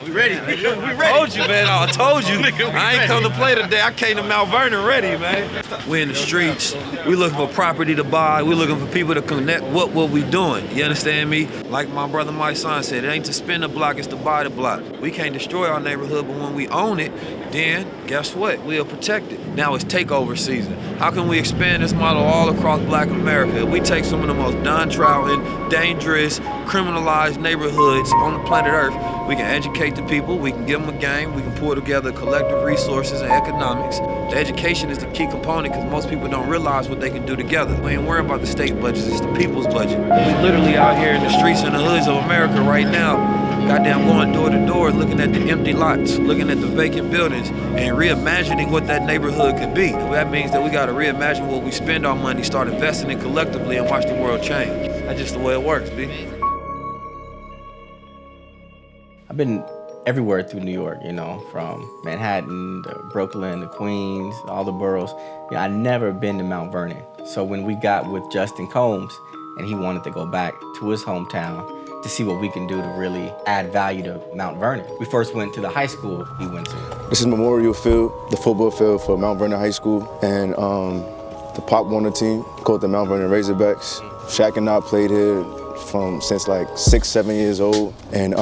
We ready, nigga. We ready. I told you, man. I told you. I ain't come to play today. I came to Mount Vernon ready, man. We in the streets. We looking for property to buy. We looking for people to connect what we doing. You understand me? Like my brother, my son said, it ain't to spin the block, it's to buy the block. We can't destroy our neighborhood, but when we own it, then guess what? We'll protect it. Now it's takeover season. How can we expand this model all across Black America? If we take some of the most downtrodden, dangerous, criminalized neighborhoods on the planet Earth, we can educate the people, we can give them a game, we can pull together collective resources and economics. The education is the key component because most people don't realize what they can do together. We ain't worrying about the state budgets, it's the people's budget. We literally out here in the streets and the hoods of America right now, goddamn going door to door, looking at the empty lots, looking at the vacant buildings, and reimagining what that neighborhood could be. That means that we gotta reimagine what we spend our money, start investing in collectively, and watch the world change. That's just the way it works, B. I've been everywhere through New York, you know, from Manhattan to Brooklyn to Queens, all the boroughs. You know, I'd never been to Mount Vernon. So when we got with Justin Combs and he wanted to go back to his hometown to see what we can do to really add value to Mount Vernon. We first went to the high school he went to. This is Memorial Field, the football field for Mount Vernon High School, and the Pop Warner team called the Mount Vernon Razorbacks. Shaq and I played here since like 6, 7 years old, and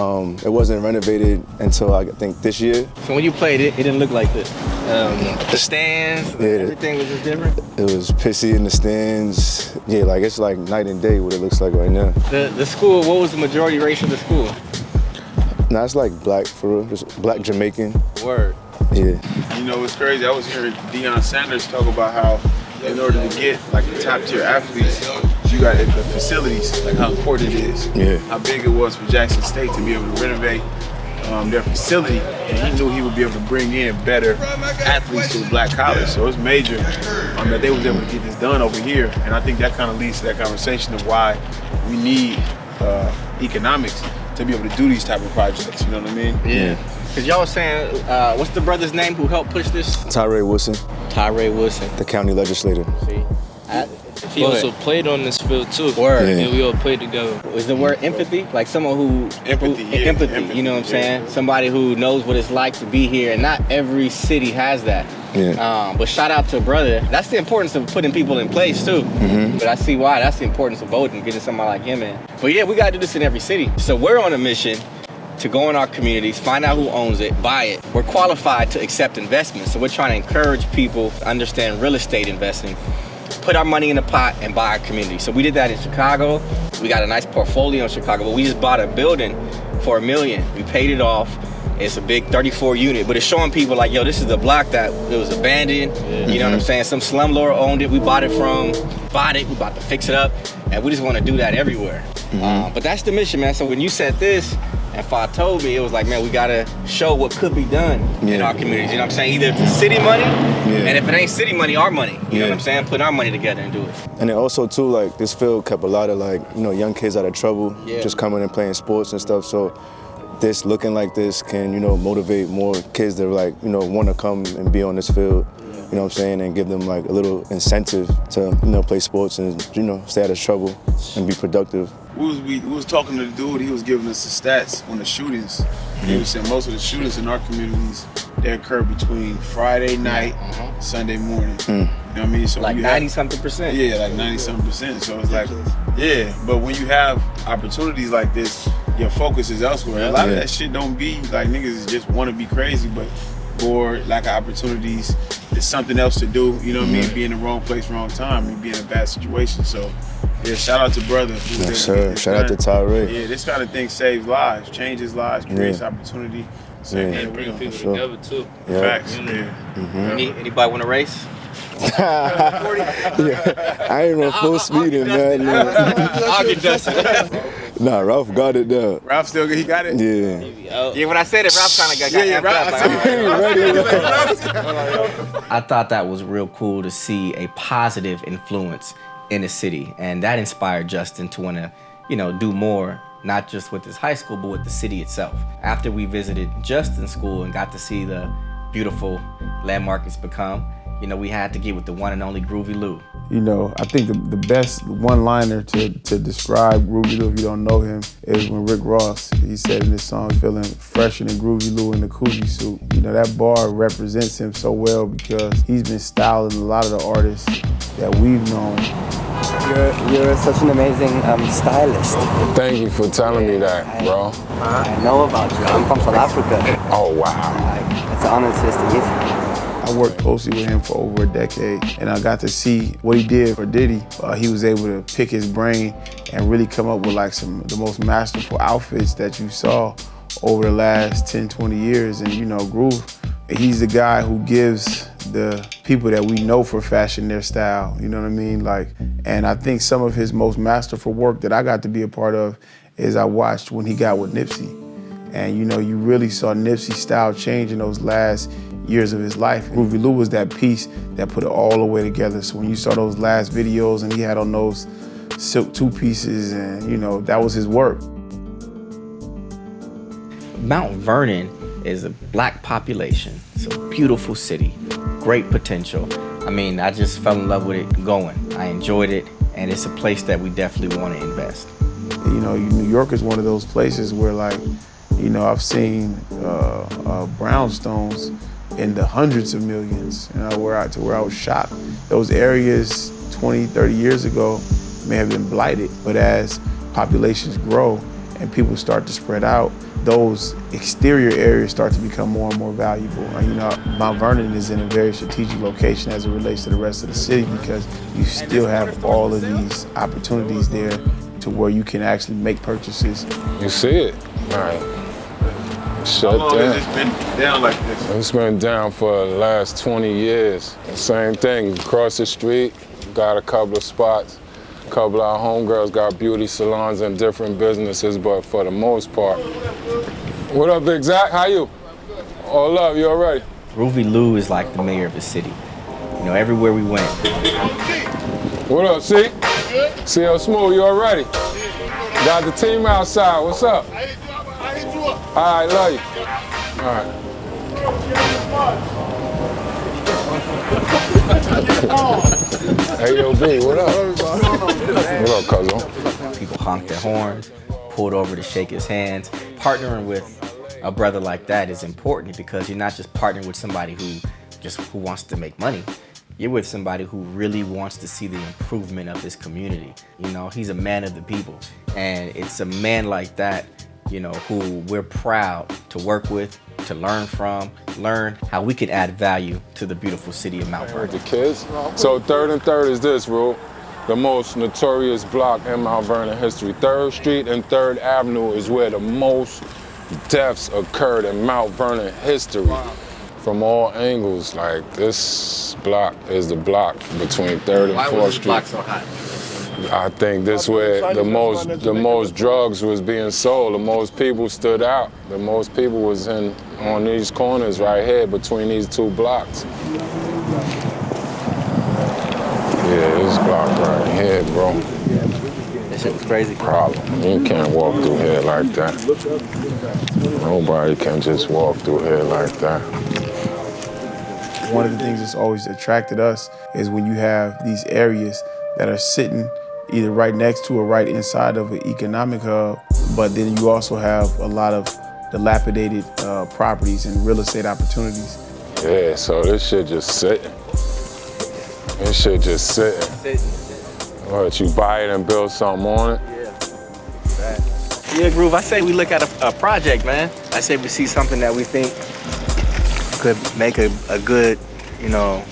it wasn't renovated until I think this year. So when you played it, it didn't look like this. The stands, everything was just different? It was pissy in the stands. Yeah, like it's like night and day what it looks like right now. The school, what was the majority race of the school? Nah, it's like black for real, just black Jamaican. Word. Yeah. You know, it's crazy. I was hearing Deion Sanders talk about how in order to get like the top tier athletes, you got the facilities, like how important it is. Yeah. How big it was for Jackson State to be able to renovate their facility, and he knew he would be able to bring in better athletes to the black college. So it's major that they was able to get this done over here, and I think that kind of leads to that conversation of why we need economics to be able to do these type of projects. You know what I mean? Yeah. Cause y'all was saying, what's the brother's name who helped push this? Tyree Wilson. Tyree Wilson. The county legislator. See? He also played on this field too. Word. Yeah. And we all played together. Is the word empathy? Like someone who... Empathy, you know what I'm saying? Somebody who knows what it's like to be here, and not every city has that. Yeah. But shout out to a brother. That's the importance of putting people in place too. Mm-hmm. But I see why. That's the importance of voting, getting somebody like him in. But yeah, we gotta do this in every city. So we're on a mission to go in our communities, find out who owns it, buy it. We're qualified to accept investments, so we're trying to encourage people to understand real estate investing, put our money in the pot and buy our community. So we did that in Chicago. We got a nice portfolio in Chicago, but we just bought a building for $1 million. We paid it off. It's a big 34 unit, but it's showing people like, yo, this is the block that it was abandoned. Yeah. You know what I'm saying? Some slumlord owned it. We bought it, we about to fix it up, and we just want to do that everywhere. Mm-hmm. But that's the mission, man. So when you said this, and Fa told me, it was like, man, we gotta show what could be done in our communities. You know what I'm saying? Either if it's city money, and if it ain't city money, our money. You know what I'm saying? Put our money together and do it. And then also too, like this field kept a lot of like, you know, young kids out of trouble, just coming and playing sports and stuff. So this looking like this can, you know, motivate more kids that like, you know, want to come and be on this field. You know what I'm saying, and give them like a little incentive to, you know, play sports and, you know, stay out of trouble and be productive. We was talking to the dude, he was giving us the stats on the shootings. He was saying most of the shootings in our communities, they occur between Friday night, Sunday morning. You know what I mean? So like 90-something%. Yeah, like 90-something%. So it's like, yeah, but when you have opportunities like this, your focus is elsewhere. A lot of that shit don't be, like niggas just want to be crazy, but bored, lack of opportunities, there's something else to do, you know what I mean? Be in the wrong place, wrong time, and be in a bad situation. So, yeah, shout out to brother. Yes, sir. Shout out to Tyree. Yeah, this kind of thing saves lives, changes lives, creates opportunity. So, and bring people together too. Facts. Anybody want to race? I ain't on full speed in man. I'll get dusted. Nah, Ralph got it down. Ralph still he got it? Yeah, when I said it, Ralph kind of got amped up. I thought that was real cool to see a positive influence in the city, and that inspired Justin to want to, you know, do more, not just with his high school, but with the city itself. After we visited Justin's school and got to see the beautiful landmark it's become, you know, we had to get with the one and only Groovy Lou. You know, I think the best one-liner to describe Groovy Lou, if you don't know him, is when Rick Ross, he said in this song, feeling fresher than Groovy Lou in the Coogee suit. You know, that bar represents him so well because he's been styling a lot of the artists that we've known. You're such an amazing stylist. Thank you for telling me that, bro. I know about you. I'm from South Africa. Oh, wow. It's an honor to meet you. I worked closely with him for over a decade, and I got to see what he did for Diddy. He was able to pick his brain and really come up with like some of the most masterful outfits that you saw over the last 10, 20 years. And you know, Groove, he's the guy who gives the people that we know for fashion their style, you know what I mean? Like, and I think some of his most masterful work that I got to be a part of is I watched when he got with Nipsey. And you know, you really saw Nipsey's style change in those last years of his life. Groovy Lou was that piece that put it all the way together. So when you saw those last videos and he had on those silk two pieces, and you know, that was his work. Mount Vernon is a black population. It's a beautiful city, great potential. I mean, I just fell in love with it going. I enjoyed it, and it's a place that we definitely want to invest. You know, New York is one of those places where, like, you know, I've seen brownstones in the hundreds of millions, you know, where I was shocked. Those areas 20, 30 years ago may have been blighted, but as populations grow and people start to spread out, those exterior areas start to become more and more valuable. You know, Mount Vernon is in a very strategic location as it relates to the rest of the city because you still have all of these opportunities there to where you can actually make purchases. You see it, right? Shut How long down. has it been down like this? It's been down for the last 20 years. Same thing, across the street, got a couple of spots. A couple of our homegirls got beauty salons and different businesses, but for the most part. What up, Big Zach? How you? Oh, love, you all right? Groovy Lou is like the mayor of the city. You know, everywhere we went. What up, C? CL Smooth, you all ready? Got the team outside, what's up? All right, love you. All right. Hey, yo, B, what up? What up, cousin? People honked their horns, pulled over to shake his hands. Partnering with a brother like that is important because you're not just partnering with somebody who wants to make money. You're with somebody who really wants to see the improvement of this community. You know, he's a man of the people. And it's a man like that, you know, who we're proud to work with, to learn from, learn how we can add value to the beautiful city of Mount Vernon. The kids. So 3rd and 3rd is this, Rue. The most notorious block in Mount Vernon history. 3rd Street and 3rd Avenue is where the most deaths occurred in Mount Vernon history. From all angles, like this block is the block between 3rd and 4th Street. Why was this block so hot? I think this where the most drugs was being sold, the most people stood out, the most people was on these corners right here between these two blocks. Yeah, this block right here, bro. That shit was crazy. Problem. You can't walk through here like that. Nobody can just walk through here like that. One of the things that's always attracted us is when you have these areas that are sitting either right next to or right inside of an economic hub, but then you also have a lot of dilapidated properties and real estate opportunities. Yeah, so this shit just sitting. This shit just sitting. What, you buy it and build something on it? Yeah, Groove, I say we look at a project, man. I say we see something that we think could make a good, you know,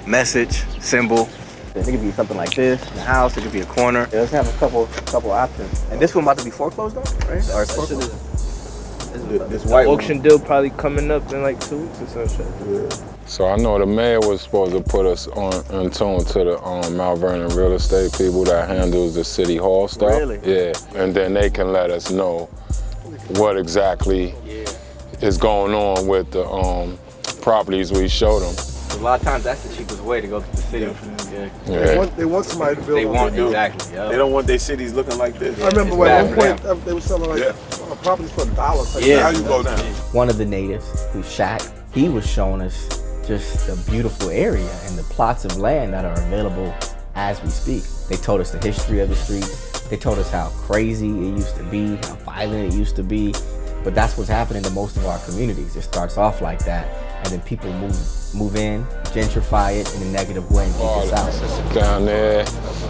message, symbol. It could be something like this, in the house, it could be a corner. Let's have a couple options. And this one about to be foreclosed on, right? Or foreclosed? This white auction deal probably coming up in like 2 weeks or some shit. Yeah. So I know the mayor was supposed to put us in tune to the Mount Vernon real estate people that handles the city hall stuff. Really? Yeah, and then they can let us know what exactly is going on with the properties we showed them. A lot of times that's the cheapest way to go to the city. Yeah. They want somebody to build. They want, exactly. Yeah. They don't want their cities looking like this. I remember at one point they were selling like properties for $1. Yeah. Now you go down. One of the natives, who's Shaq, he was showing us just a beautiful area and the plots of land that are available as we speak. They told us the history of the streets. They told us how crazy it used to be, how violent it used to be. But that's what's happening to most of our communities. It starts off like that, and then people move in, gentrify it in a negative way and kick us out. Down there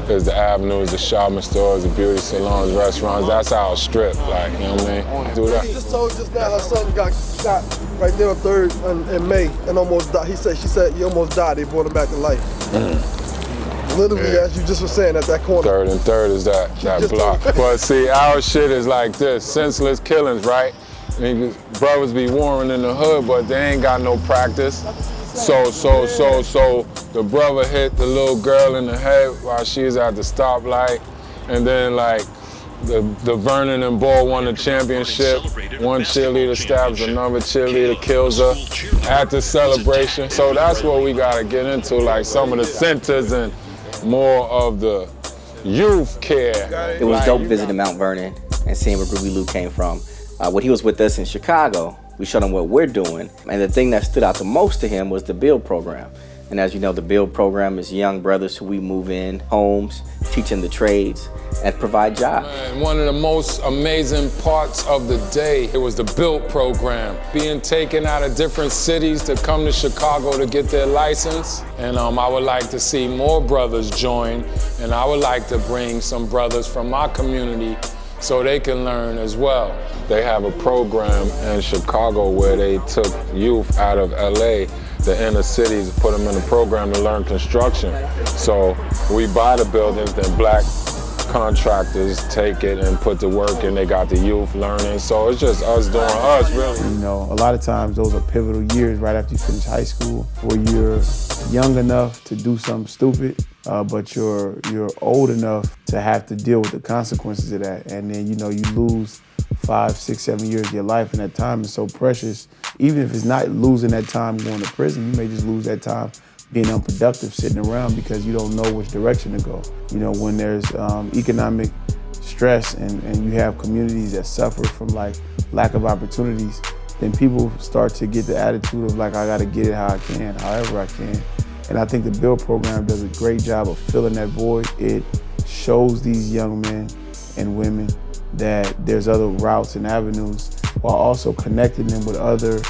is the avenues, the shopping stores, the beauty salons, restaurants. That's our strip, like, you know what I mean? Do that. She just told just now her son got shot right there on 3rd in May and almost died. She said he almost died. They brought him back to life. Literally, as you just were saying, at that corner. 3rd and 3rd is that block. But see, our shit is like this, senseless killings, right? Niggas, brothers be warring in the hood, but they ain't got no practice. So the brother hit the little girl in the head while she was at the stoplight, and then like the Vernon and Ball won the championship. One cheerleader stabs another cheerleader, kills her at the celebration. So that's what we gotta get into, like some of the centers and more of the youth care. It was dope visiting Mount Vernon and seeing where Groovy Lou came from. When he was with us in Chicago, we showed him what we're doing. And the thing that stood out the most to him was the BUILD program. And as you know, the BUILD program is young brothers who we move in homes, teach them the trades, and provide jobs. Man, one of the most amazing parts of the day, it was the BUILD program. Being taken out of different cities to come to Chicago to get their license. And I would like to see more brothers join, and I would like to bring some brothers from my community so they can learn as well. They have a program in Chicago where they took youth out of LA, the inner cities, put them in a program to learn construction. So we buy the buildings, then black contractors take it and put the work in. They got the youth learning. So it's just us doing us, really. You know, a lot of times those are pivotal years right after you finish high school, where you're young enough to do something stupid, but you're old enough to have to deal with the consequences of that. And then, you know, you lose 5, 6, 7 years of your life, and that time is so precious. Even if it's not losing that time going to prison, you may just lose that time being unproductive, sitting around because you don't know which direction to go. You know, when there's economic stress and you have communities that suffer from like lack of opportunities, then people start to get the attitude of like, I gotta get it how I can, however I can. And I think the BUILD program does a great job of filling that void. It shows these young men and women that there's other routes and avenues, while also connecting them with other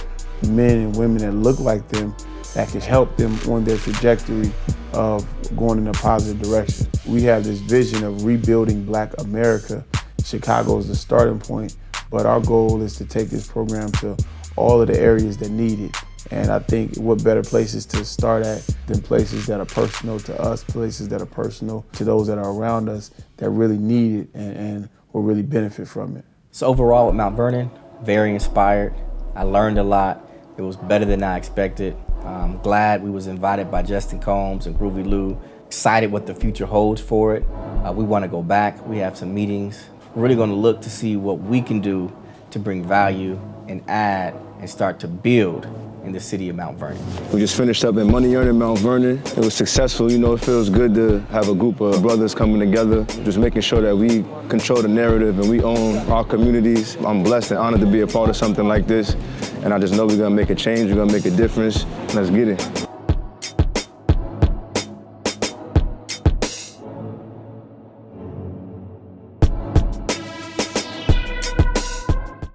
men and women that look like them that can help them on their trajectory of going in a positive direction. We have this vision of rebuilding Black America. Chicago is the starting point, but our goal is to take this program to all of the areas that need it. And I think what better places to start at than places that are personal to us, places that are personal to those that are around us that really need it and will really benefit from it. So overall with Mount Vernon, very inspired. I learned a lot. It was better than I expected. I'm glad we was invited by Justin Combs and Groovy Lou. Excited what the future holds for it. We want to go back. We have some meetings. We're really going to look to see what we can do to bring value and add and start to build in the city of Mount Vernon. We just finished up in Money Earning Mount Vernon. It was successful. You know, it feels good to have a group of brothers coming together, just making sure that we control the narrative and we own our communities. I'm blessed and honored to be a part of something like this. And I just know we're gonna make a change, we're gonna make a difference. Let's get it.